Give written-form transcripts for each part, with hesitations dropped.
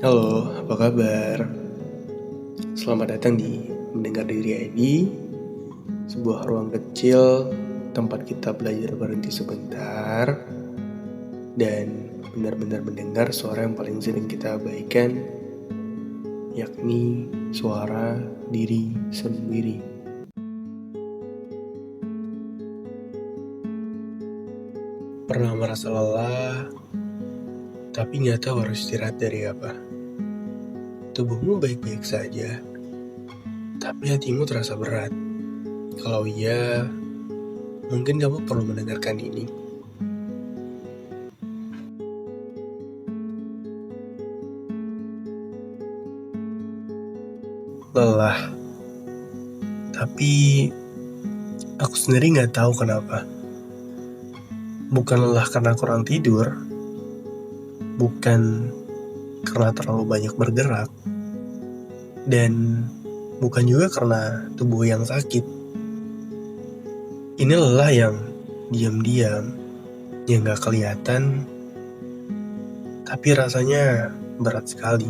Halo, apa kabar? Selamat datang di Mendengar Diri ID, sebuah ruang kecil tempat kita belajar berhenti sebentar dan benar-benar mendengar suara yang paling sering kita abaikan, yakni suara diri sendiri. Pernah merasa lelah, tapi nggak tahu harus istirahat dari apa? Tubuhmu baik-baik saja, tapi hatimu terasa berat. Kalau iya, mungkin kamu perlu mendengarkan ini. Lelah, tapi aku sendiri nggak tahu kenapa. Bukan lelah karena kurang tidur, bukan karena terlalu banyak bergerak, dan bukan juga karena tubuh yang sakit. Ini lelah yang diam-diam, yang gak kelihatan, tapi rasanya berat sekali.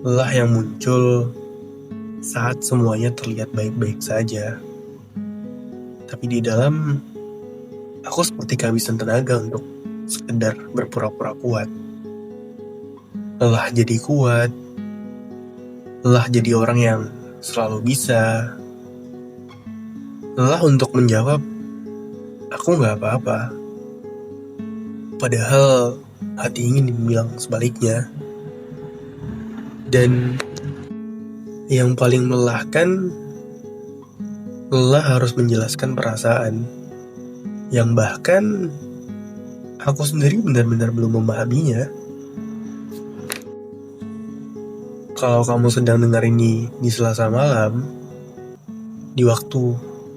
Lelah yang muncul saat semuanya terlihat baik-baik saja. Tapi di dalam, aku seperti kehabisan tenaga untuk sekedar berpura-pura kuat. Lelah jadi kuat, lelah jadi orang yang selalu bisa, lelah untuk menjawab, aku gak apa-apa. Padahal hati ingin bilang sebaliknya. Dan yang paling melelahkan, lelah harus menjelaskan perasaan yang bahkan aku sendiri benar-benar belum memahaminya. Kalau kamu sedang dengar ini di Selasa malam, di waktu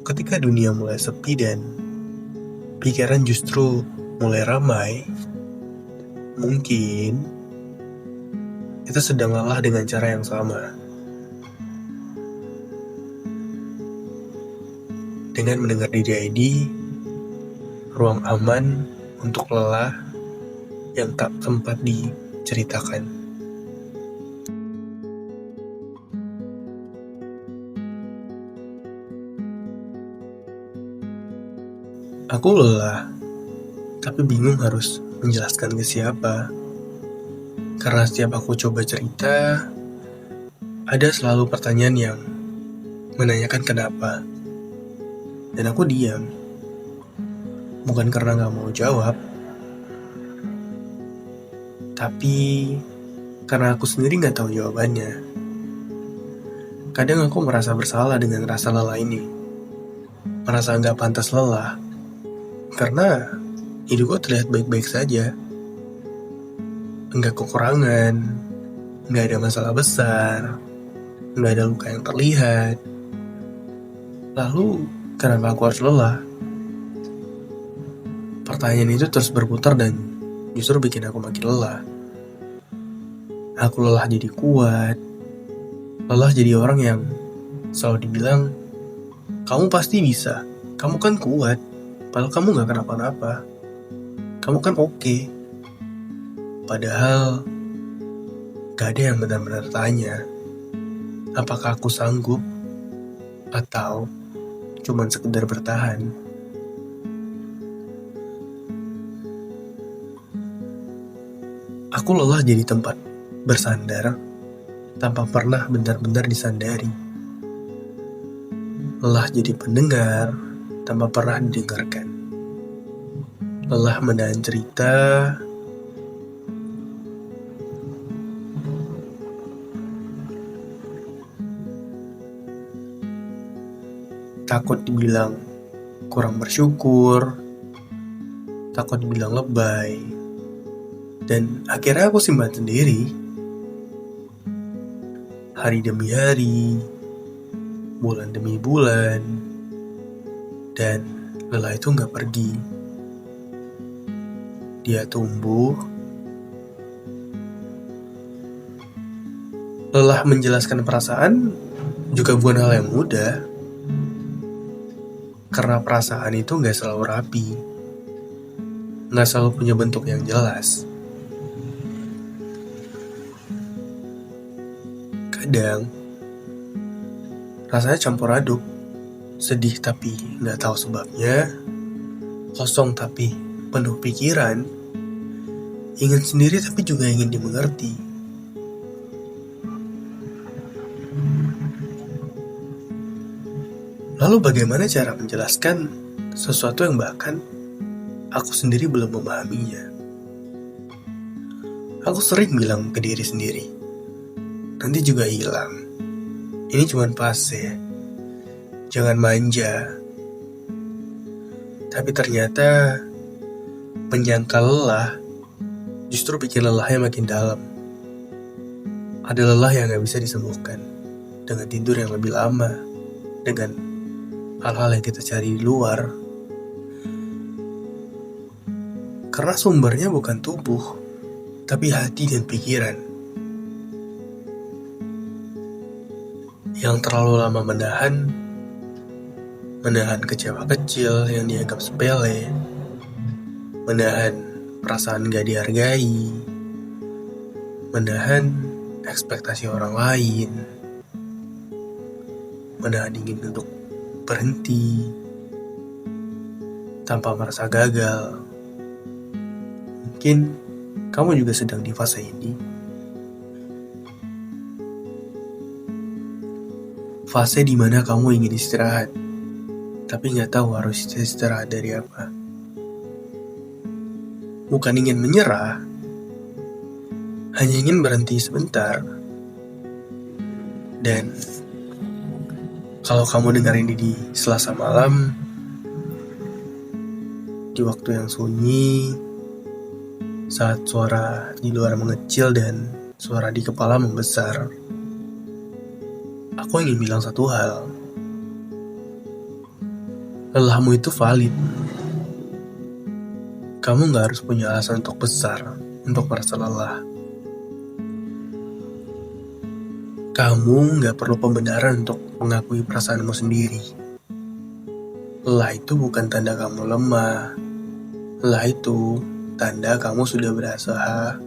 ketika dunia mulai sepi dan pikiran justru mulai ramai, mungkin kita sedang lelah dengan cara yang sama. Dengan mendengar Diri ID, ruang aman untuk lelah yang tak sempat diceritakan. Aku lelah, tapi bingung harus menjelaskan ke siapa. Karena setiap aku coba cerita, ada selalu pertanyaan yang menanyakan kenapa. Dan aku diam. Bukan karena gak mau jawab, tapi karena aku sendiri gak tahu jawabannya. Kadang aku merasa bersalah dengan rasa lelah ini. Merasa gak pantas lelah. Karena hidupku terlihat baik-baik saja. Enggak kekurangan, enggak ada masalah besar, enggak ada luka yang terlihat. Lalu, kenapa aku harus lelah? Pertanyaan itu terus berputar dan justru bikin aku makin lelah. Aku lelah jadi kuat, lelah jadi orang yang selalu dibilang, kamu pasti bisa, kamu kan kuat, padahal kamu gak kenapa-napa. Kamu kan oke. Padahal gak ada yang benar-benar tanya apakah aku sanggup atau cuman sekedar bertahan. Aku lelah jadi tempat bersandar tanpa pernah benar-benar disandari. Lelah jadi pendengar tanpa pernah didengarkan. Lelah menahan cerita takut dibilang kurang bersyukur, takut dibilang lebay, dan akhirnya aku simpan sendiri. Hari demi hari, bulan demi bulan, dan lelah itu gak pergi. Dia tumbuh. Lelah menjelaskan perasaan juga bukan hal yang mudah. Karena perasaan itu gak selalu rapi, gak selalu punya bentuk yang jelas. Kadang rasanya campur aduk, sedih tapi nggak tahu sebabnya, kosong tapi penuh pikiran, ingin sendiri tapi juga ingin dimengerti. Lalu bagaimana cara menjelaskan sesuatu yang bahkan aku sendiri belum memahaminya? Aku sering bilang ke diri sendiri, nanti juga hilang. Ini cuma fase, jangan manja. Tapi ternyata menyangkal lelah justru bikin lelahnya makin dalam. Ada lelah yang gak bisa disembuhkan dengan tidur yang lebih lama, dengan hal-hal yang kita cari di luar. Karena sumbernya bukan tubuh, tapi hati dan pikiran. Yang terlalu lama menahan kecewa kecil yang dianggap sepele, menahan perasaan gak dihargai, menahan ekspektasi orang lain, menahan ingin untuk berhenti tanpa merasa gagal. Mungkin kamu juga sedang di fase ini. Fase dimana kamu ingin istirahat, tapi gak tahu harus istirahat dari apa. Bukan ingin menyerah, hanya ingin berhenti sebentar. Dan kalau kamu dengar ini di Selasa malam, di waktu yang sunyi, saat suara di luar mengecil dan suara di kepala membesar, aku ingin bilang satu hal. Lelahmu itu valid. Kamu gak harus punya alasan untuk besar, untuk merasa lelah. Kamu gak perlu pembenaran untuk mengakui perasaanmu sendiri. Lelah itu bukan tanda kamu lemah. Lelah itu tanda kamu sudah berusaha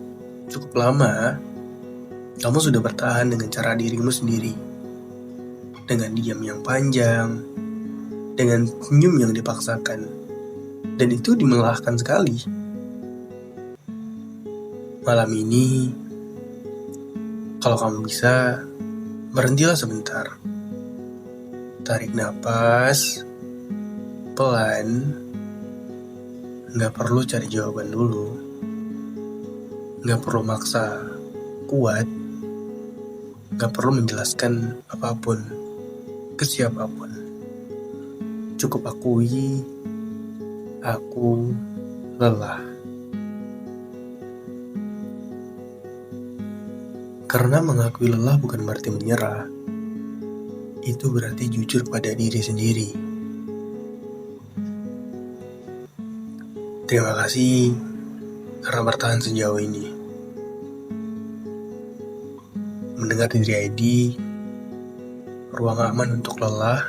cukup lama. Kamu sudah bertahan dengan cara dirimu sendiri. Dengan diam yang panjang, dengan senyum yang dipaksakan. Dan itu melelahkan sekali. Malam ini, kalau kamu bisa, berhentilah sebentar. Tarik napas, pelan. Gak perlu cari jawaban dulu. Gak perlu maksa kuat. Gak perlu menjelaskan apapun ke siapapun. Cukup akui, aku lelah. Karena mengakui lelah bukan berarti menyerah. Itu berarti jujur pada diri sendiri. Terima kasih karena bertahan sejauh ini. Mendengar diri ID, ruang aman untuk lelah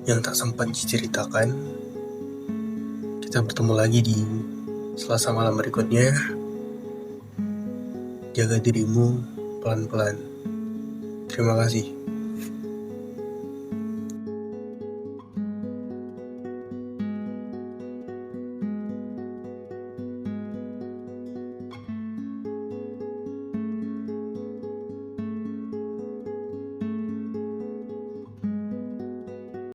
yang tak sempat diceritakan. Kita bertemu lagi di Selasa malam berikutnya. Jaga dirimu pelan-pelan. Terima kasih.